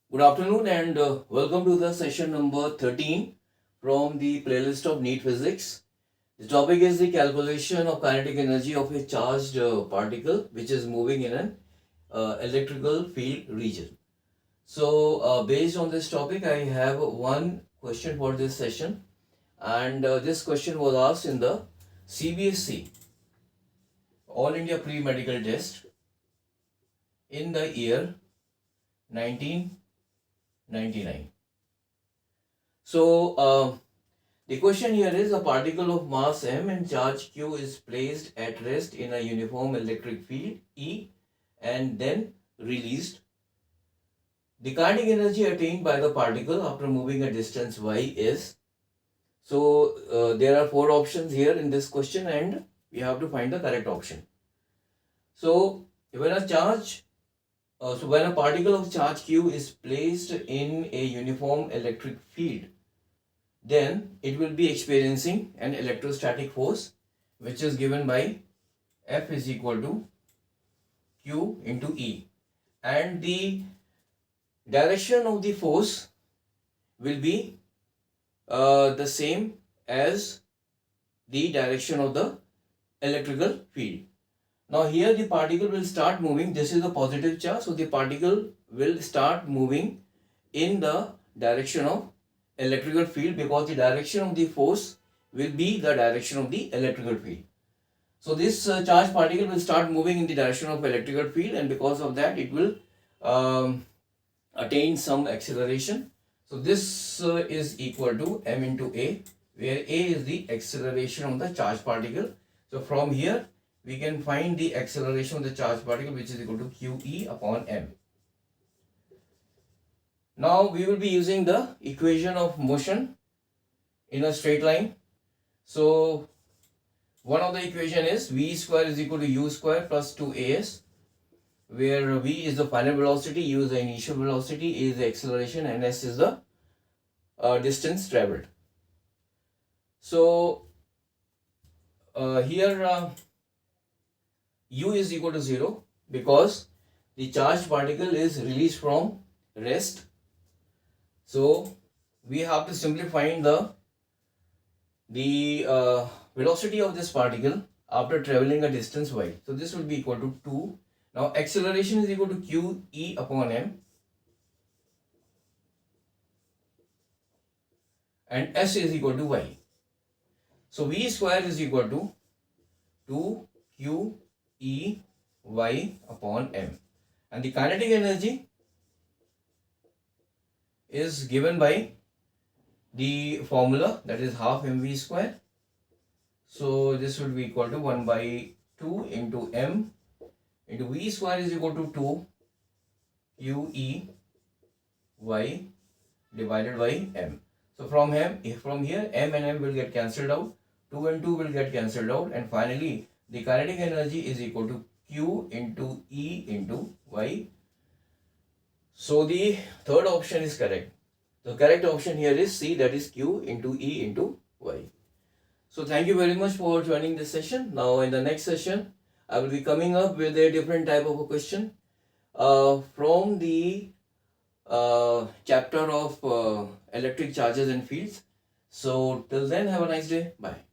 Good afternoon and welcome to the session number 13 from the playlist of NEET Physics. The topic is the calculation of kinetic energy of a charged particle which is moving in an electrical field region. So, based on this topic, I have one question for this session, and this question was asked in the CBSE All India Pre-Medical Test in the year 1999. So, the question here is a particle of mass m and charge q is placed at rest in a uniform electric field E and then released. The kinetic energy attained by the particle after moving a distance y is. So, there are four options here in this question and we have to find the correct option. So, when a particle of charge q is placed in a uniform electric field, then it will be experiencing an electrostatic force which is given by F is equal to Q into E, and the direction of the force will be the same as the direction of the electrical field. Now here the particle will start moving. This is a positive charge, so the particle will start moving in the direction of electrical field because the direction of the force will be the direction of the electrical field. So this charged particle will start moving in the direction of electrical field, and because of that it will attain some acceleration. So this is equal to m into a, where a is the acceleration of the charged particle. So from here we can find the acceleration of the charged particle, which is equal to qe upon m. Now we will be using the equation of motion in a straight line. So one of the equation is v square is equal to u square plus 2as, where v is the final velocity, u is the initial velocity, a is the acceleration, and s is the distance traveled. So here u is equal to 0 because the charged particle is released from rest. So we have to simply find the velocity of this particle after traveling a distance y. So this will be equal to 2. Now acceleration is equal to q e upon m, and s is equal to y. So v square is equal to 2 q e y upon m, and the kinetic energy is given by the formula, that is half mv square. So this would be equal to 1 by 2 into m into v square is equal to 2 q e y divided by m. So from here m and m will get cancelled out, 2 and 2 will get cancelled out, and finally the kinetic energy is equal to q into e into y. So the third option is correct. The correct option here is C, that is q into e into y. So thank you very much for joining this session. Now in the next session, I will be coming up with a different type of a question from the chapter of electric charges and fields. So till then, have a nice day. Bye.